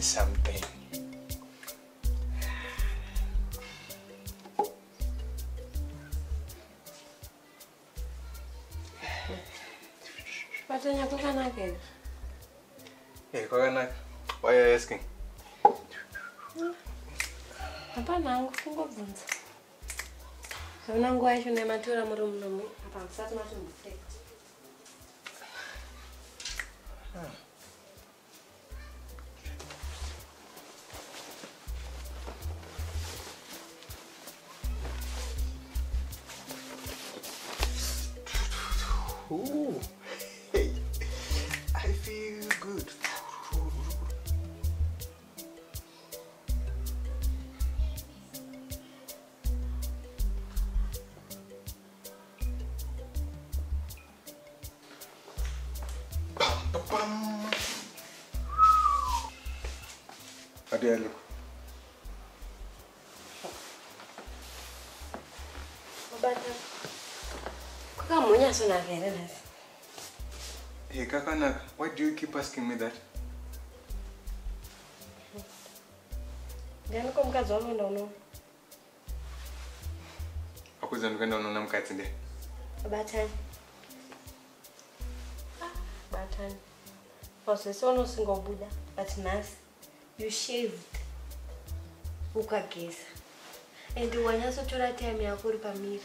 something. Patanya kukanaka. Hey, kwakanaka. Why are you asking? Hapana, angofungobvunza. Hauna nguva yacho nematora muri munomu apa musati matombopfeka. Ooh, hey, I feel good. How do I look? Hey, Kakanaka, why do you keep asking me that? Akuza ndikenda unoona mukadzi nde. Batani. Batani. Wasesono singobuda, but nasi you shaved. Ukageza. And wanyasotora time yako uri pamira.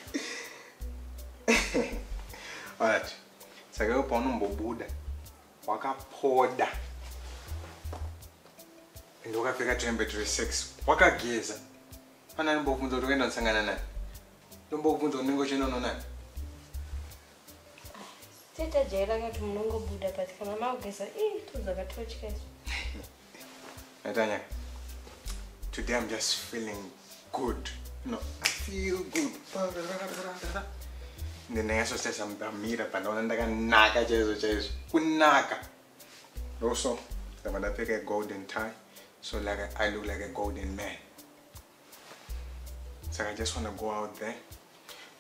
Alright. Saka paunombobuda wakapoda ende wakapfeka temperature 6 wakageza pana ndimbobvunza kuti uenda kusangana naye ndimbobvunza kuti ndingochinono naye teta jaira kuti munongobuda but kana mageza tozakatotya izvo. Natanya, today I'm just feeling good. No, I feel good. Ndinenyaso sasa mpamira pandaona ndakanaka chaizo kunaka. Also, I pick a golden tie, so like I look like a golden man. So I just want to go out there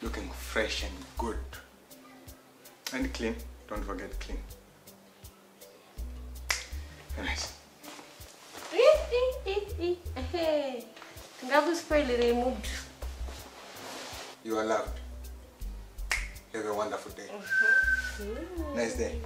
looking fresh and good and clean. Don't forget clean. Nice. You are loved. Have a wonderful day. Nice day.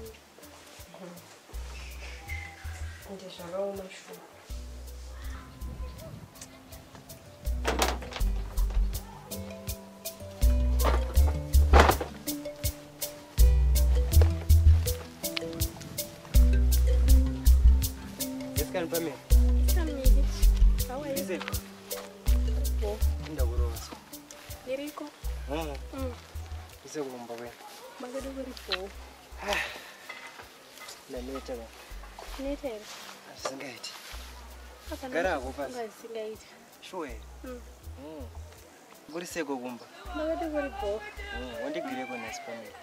Yes, can you How are you? Is it? Oh. Ndakuroza. Niriko? Ise kurumba we. Magadu kuripo. Ndameta ba. Netera. Asingaiti. Gara ko pasi. Asingaiti. Sure. Kuri seko kumba. Magadu kuripo. Wandigire ko nasipamira.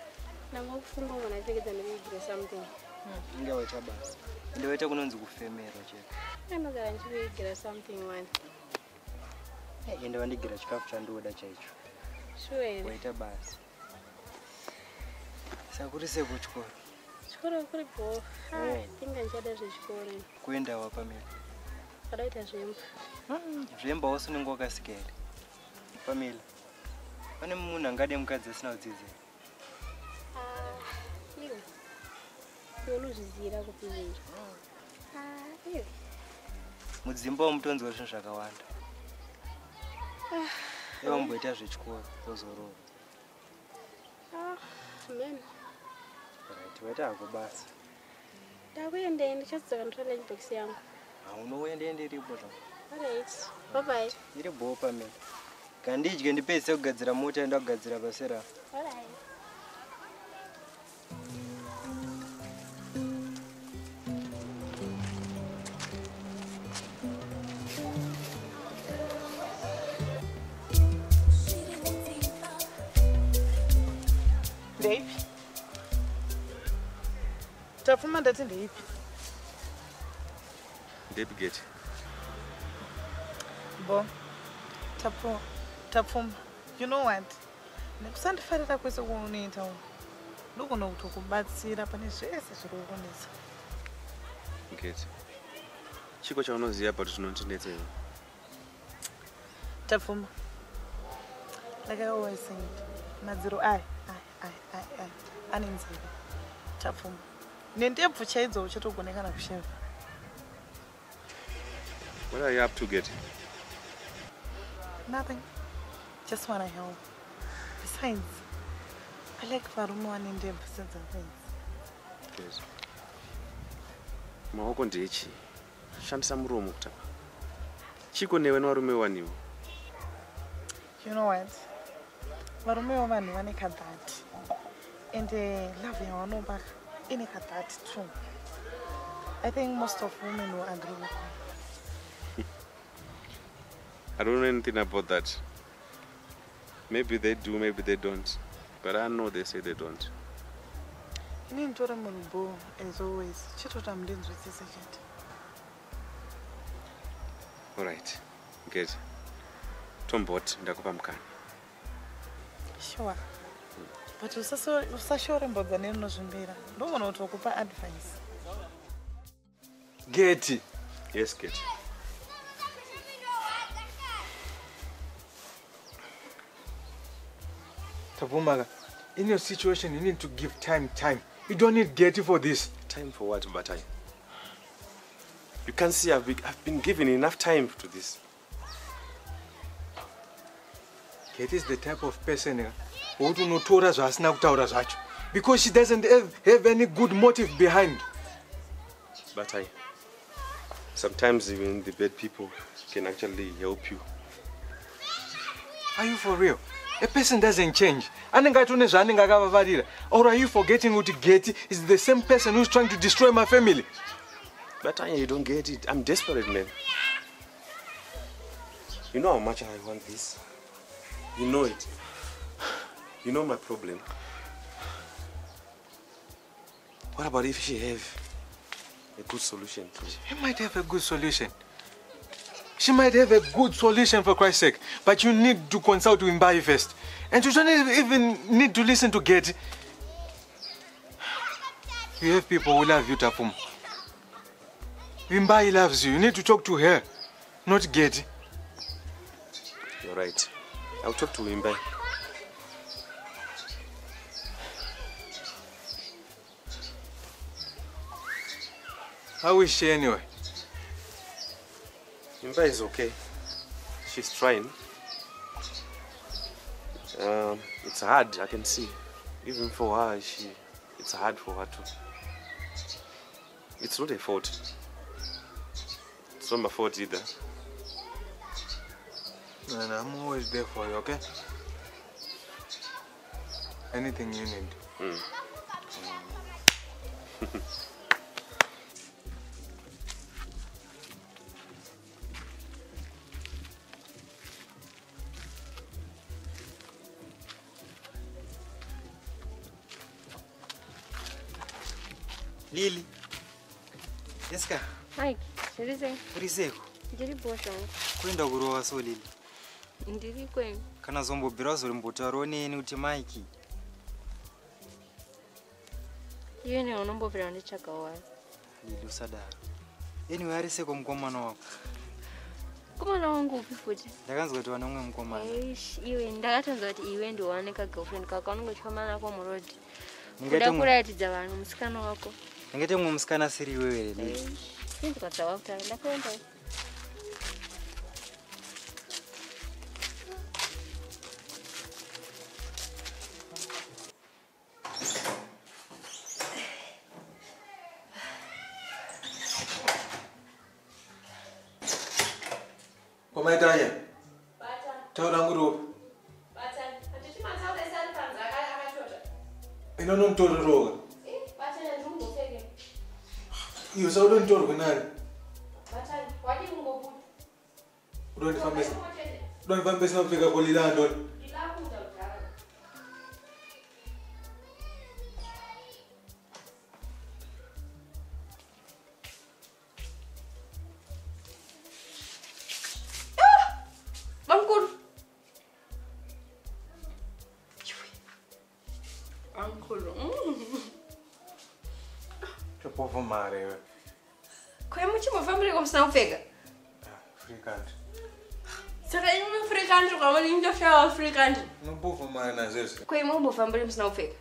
Nangokufunga mwana pekeza ndibigire something. Ingaweta basi. Ndeweta kunonzi kufemera cheka. Anogara ndibigire something one. Ende wandigira chikafu chandoda chaicho. Sure. Waita basi. Sakuri seko chikoro. Chikoro kuripo. Tinga nchada zvechikoro. Kuenda wapamira. Kadaita zvemba. Zvemba wasu ningokasikere. Pamila. Pane munhu angade mukadzi asina kudzidzira. Iwe. Unozvizira kupizira. Iwe. Mudzimba umutonzi wazvinhu zvakawanda. Iwe mboita zvechikoro uzorova. Man. Right, waita hako basi. Ndakuenda ndichadzoka ndotora lunchbox yangu. Unoenda iripo zvangu. Alright. Bye bye. Iripo pamela. Kandidye ndipedze kugadzira mota enda kugadzira basera. Alright. Baby. Tafuma ndati ndeipi? Deep gate. Bo. Tapfuma. You know what? Nekusandifarira kwese kwaunoita uno. Ndogona kutokubatsira pane zvese zviri kukunetsa. Gate. Chiko chaunoziva but chinotendetsewa. Tapfuma. Like I always say, madziro I anenzebe. Tapfuma. Nendebvu chaidzo uchatogonekana kusheva. What are you up to, Get? Nothing. Just wanna help. Besides, I like varume vanendebvu sedzavezi. Yes. Maoko ndechi. Shandisa muromo kutapa. Chiko newe nevarume waniwo. You know what? Varume vanhu vane kadhati. And love yavanopa ine kadhati too. I think most of women will agree with me. I don't know anything about that. Maybe they do, maybe they don't. But I know they say they don't. Ini ntora murubo as always. Chitota mudenzwisisa chete. Alright. Get. Tombot ndakupa mkana. Sure. But usashorembodza nenozvimbira. Ndoona kuti wakupa advice. Get. Yes, Get. Tapfuma, in your situation, you need to give time. You don't need Getty for this. Time for what, Batai? You can't see I've been given enough time to this. Getty is the type of person who do not told us asina kutaura zvacho, because she doesn't have any good motive behind. Batai, sometimes even the bad people can actually help you. Are you for real? A person doesn't change. Or are you forgetting what Getty is the same person who's trying to destroy my family? Batai, you don't get it. I'm desperate, man. You know how much I want this. You know it. You know my problem. What about if she have a good solution? She might have a good solution. She might have a good solution, for Christ's sake. But you need to consult with Mbai first. And you don't even need to listen to Getty. You have people who love you, Tapfuma. Mbai loves you. You need to talk to her, not Getty. You're right. I'll talk to Mbai. How is she anyway? Mbai is okay. She's trying. It's hard, I can see. Even for her, it's hard for her too. It's not her fault. It's not my fault either. No, I'm always there for you, okay? Anything you need. Lily. Yeska. Mike, ndirizeko. Urizeko. Ndiri bosho. Kwenda kurowa so Lily. Ndiri kwenu. Kana zombobvira zorimbotaurawo neni kuti Mike. Iye ne unombobvira ndichakawa. Lily usadaro. Anyway, ariseko mukomana wako. Mukomana wangu upi futi? Ndakanzwa kuti wana umwe mukomana. Iwe ndakatonzwa kuti iwe ndiwe waoneka girlfriend kako unongochoma nako murodi. Kuda kuratidza vanhu musikana wako. Ngete mwe musikana siri iwewe Lily. Ndikatsawa kutara ndakuenda. Komaitanya? Taura nguru. Inonontororoka. Iyo saudontorwa nani? Udonifambisa nafika kolilando. Uncle. Che può fumare? Come muchimofambire musina kupfeka. Free country. Saka imi free country kwamani ndofyawa free country. Unobvuma nazvese. Ko imi umbofambire musina kupfeka.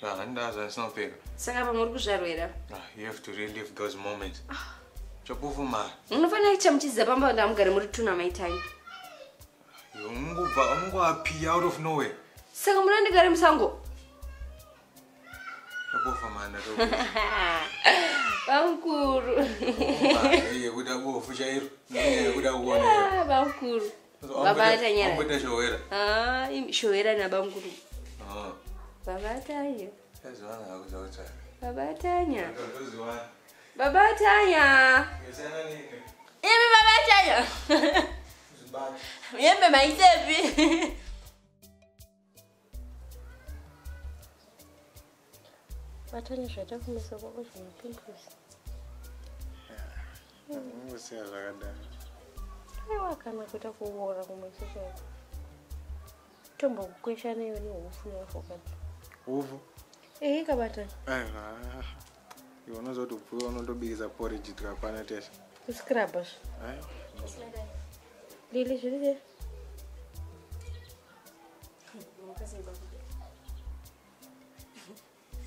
Handaza sina kupfeka. Saka pamwe uri kuzvarwera. You have to relive those moments. Chobvuma. Unofanira kuita muchiziva pamba ndamugare muri tuna my time. Ungobva appear out of nowhere. Saka munondigare musango. Chobvuma Bamkuru. Iye kuda bofu chairo. Iye kuda kuona. Bamkuru. Babata nyara. Ambota showera. Showera na bamkuru. Babatanya. Babata Yazwana Babatanya. Ndozwana. Babatanya. Ngesana nini? Imi babatanya. Uzibani. Yembe maitepi. Batanya zvata kumisa kwako zvinopimples. Ngosiya zvakadaro. Aiwa kana kuita kuora kumeso chako. Tombo kukwesha neyo nehufu yafokati. Uvu. Kabatanya. Aiwa. Iwe unozoti upfuwa unondobikisa porridge tikapana tesha. Kuscrabas. Lili zviri.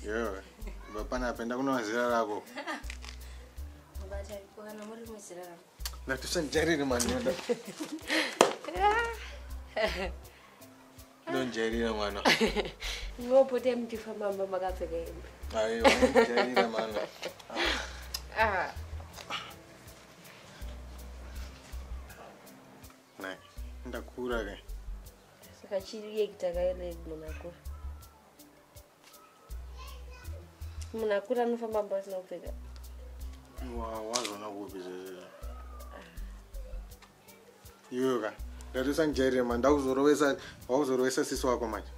Yo, bapana apenda kunozira rako. Babatanya kana muri muzira rako. Ndatusanjarire manyonda. Ndonjarira mwana. Ngopote mtifamba mama makapfeka hembe. Aiwa, ndonjarira mwana. Nai, ndakura ke. Saka chiriye kitakaele munakura. Munakura anofamba mbasina kupfeka. Wazona kupi zvese. Iyoka. Ndatusanjarire mwana, ndakuzorowesa sisi wako manje.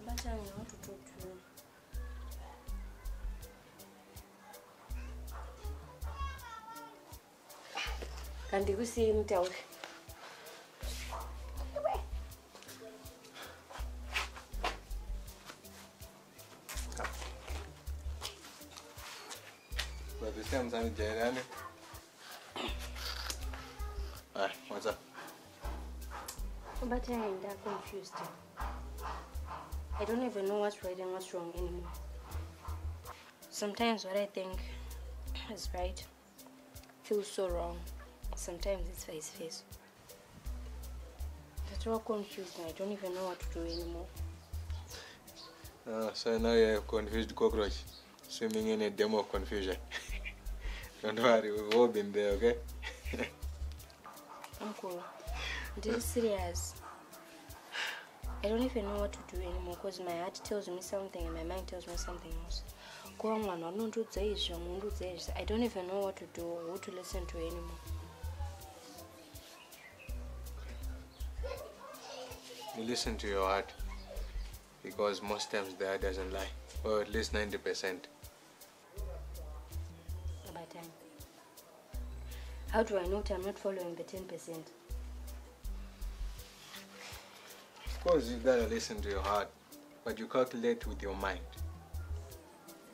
Batanya watutotu. Kandikusiye mutauri. But this time I'm Jairani. Hi, what's up? But I'm confused. I don't even know what's right and what's wrong anymore. Sometimes what I think is right feels so wrong. Sometimes it's vice versa. That's all confused and I don't even know what to do anymore. So now you're a confused cockroach swimming in a dam of confusion. Don't worry, we've all been there, okay? Uncle, this is serious. I don't even know what to do anymore because my heart tells me something and my mind tells me something else. I don't even know what to do or who to listen to anymore. You listen to your heart because most times the heart doesn't lie, or at least 90%. About time. How do I know that I'm not following the 10%? Of course, you gotta listen to your heart, but you calculate with your mind.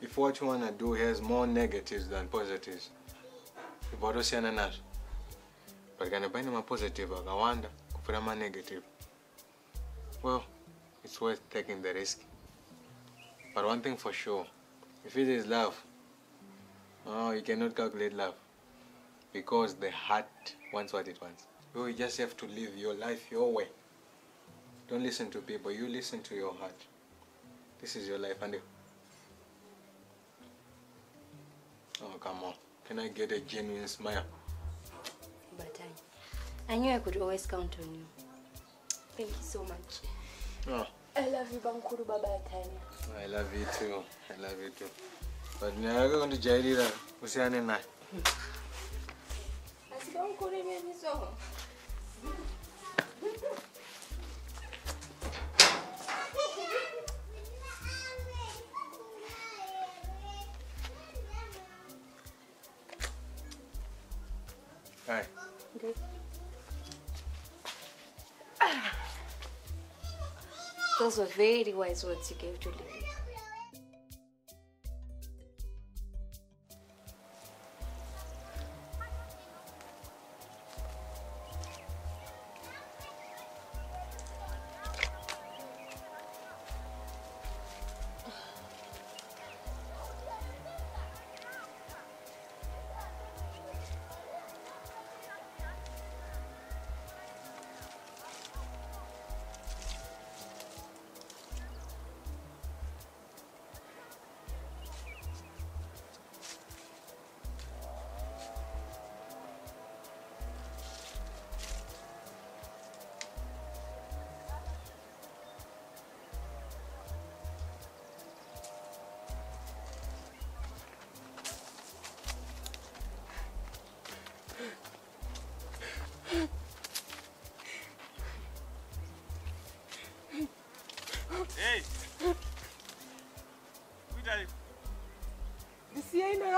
If what you wanna do has more negatives than positives, you bother saying enough. But can you find a positive or a wonder for a negative? Well, it's worth taking the risk. But one thing for sure, if it is love, you cannot calculate love because the heart wants what it wants. You just have to live your life your way. Don't listen to people, you listen to your heart. This is your life, and oh, come on. Can I get a genuine smile? But I knew I could always count on you. Thank you so much. Oh. I love you, Bankuru Baba Tanya. I love you too. I love you too. But now I'm going to Jairira. What's your name? Bankuru made so. Hi. Okay. Those were very wise words you gave to Lily.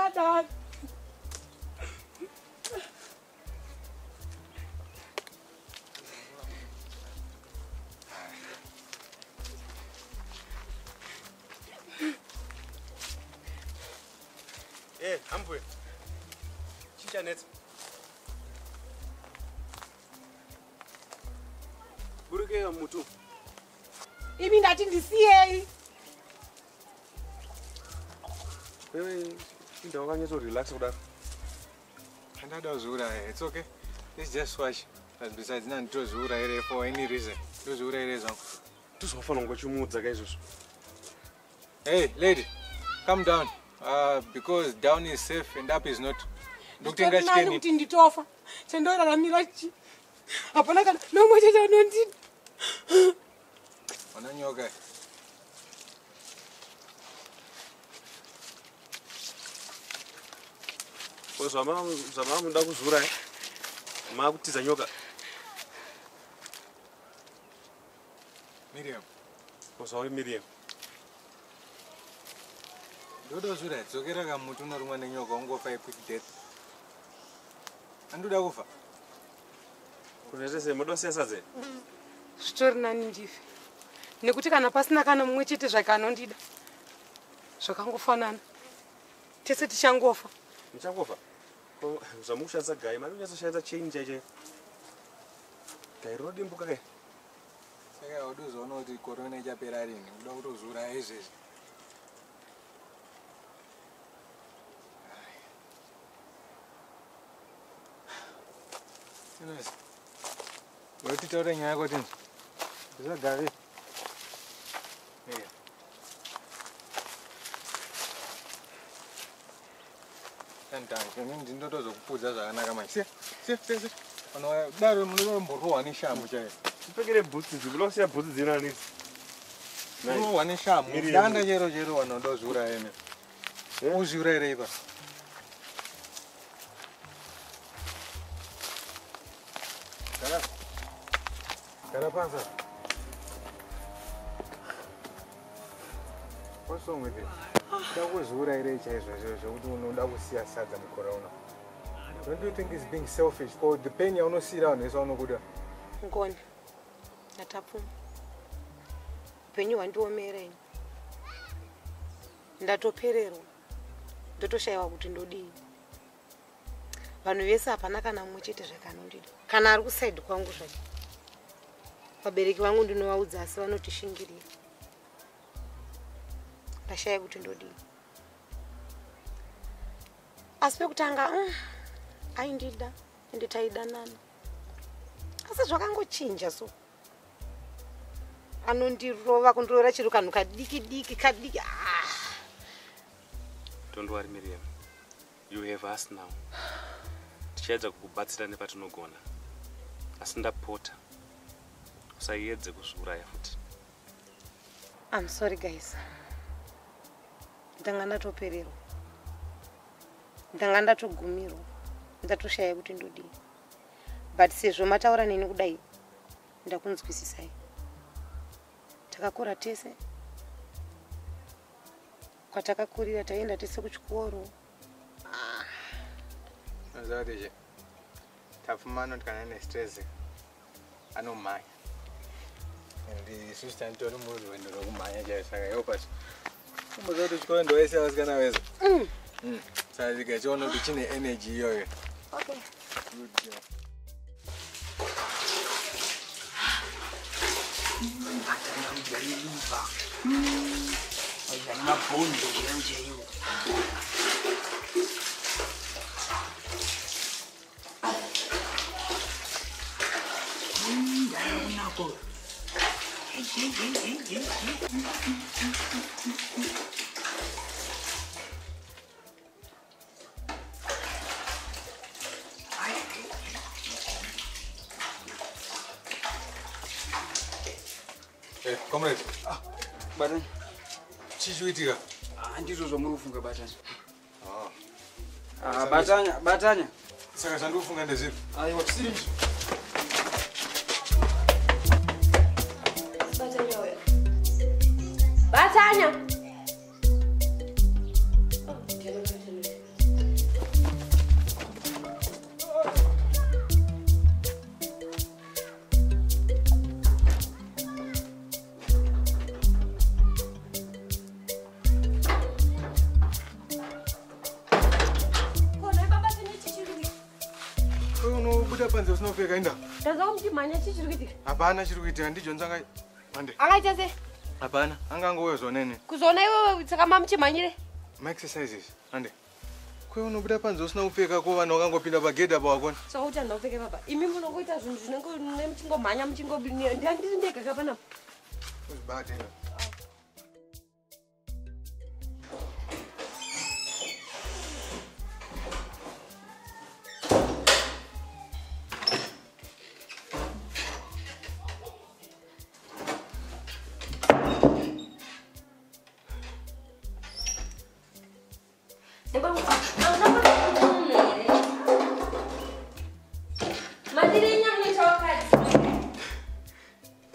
ndakadaro. Ambwe. Chichanet. Buruke mutu. Imi ndati ndisiyei. Wewe ndio wakanyetso relax kudaro. Handada uzura, it's okay. Let's just watch. As besides, none to Zura for any reason. To Zura reason. Tuzofana ngochimudza kaizvozvo. Hey, lady, come down. Because down is safe and up is not. Ndokutenga chikeni kuti nditofa. Chendoraramira chi. Hapana kana nomwe chete anondida. Wananyoka. Zama muda kuzura makutiza nyoka. Miriam. Sorry Miriam. Dodo zura dzokera kamuti unorumwa nenyoka ungofa quick death. Anduda kufa. Kunetese modosesa ze. Zvitori nani ndife. Nekuti kana pasina kana mumwe chete zvakanondida. Zvakangofanana. Tese tichangofa. Muchangofa. Ko zamushandisa gai mari unyasoshandisa change aje. Gai rodimbuka kai. Saka udozoona kuti corona ichapera rini. Uda kutozura izvezvi. Yes. What did you tell me? I got in. Is that Gary? Yeah. Sometimes, I mean, the doors of put as an agama. See. And I got a little more one in sham, which I Pegere boots, you lost your boots in it. no one in sham. Danda 00 and those who are in it. Who's your river? Carapanza. What's wrong with you? That was what I reached. Don't you think it's being selfish? Because the pain you don't see down is all no good. Ngoni. Natapfuma. Upenyu hwandiomera ini. Ndatopererwa. Ndotoshayiwa kuti ndodii. Vanhu vese hapana kana mumwe chete zvakanondida. Kana ari kusaidi kwangu zvacho. Vabereki vangu ndinovaudza asi vanotishingirira. Ndashaya kuti ndodii. Asi pekutanga aindida ende taidanana. Asi zvakangochinja so. Anondirova kundorora chiro kanhu kadiki. Don't worry Miriam. You have us now. Tichaedza kukubatsira nepatinogona. Asi ndapota. Usaedze kuzviuraya futi. I'm sorry guys. Ndanga ndatopererwa. Ndanga ndatogumirwa. Ndatoshaya kuti ndodii. But sezvo mataura neni kudai ndakunzwisisai. Takakura tese. Kwatakakurira taenda tese kuchikoro. Zadeje. Tafumano kana stress. Anomanya. And the assistant told him when the Romania just help us. But to go and do it, I was gonna visit. So you get on the energy. Okay. Good job. Hey, comrade. Batanya. Chichuitika. Andizvo zvamurufunga Batanya. Batanya. Batanya. Saka chandofunga ndezvipi? Aiwa tisiri. Batanya. panze usina kupfeka inda. Ndaza kumchimhanya chii chiri kuitika? Hapana chiri kuitika ndijonza ngai. Mande. Akaita sei? Hapana, angangouya zvonene. Kuzoona iwewe saka mamuchimhanyire? Ma-exercises, Ande. Kwewe unobuda panze usina kupfeka ko vanhu vakangopinda pagedhi apa wakona. Saka kuti handina kupfeka baba. Imi munongoita zvinhu zvinenge muchingomhanya muchingobini. Handiri ndega kapanapa. Uzvibate.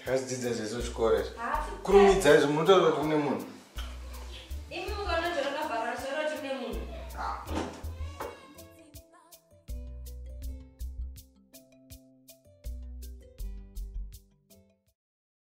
Takazvidzidza zvese chikora. Kurumidzai zvomunotaura kuti kune munhu.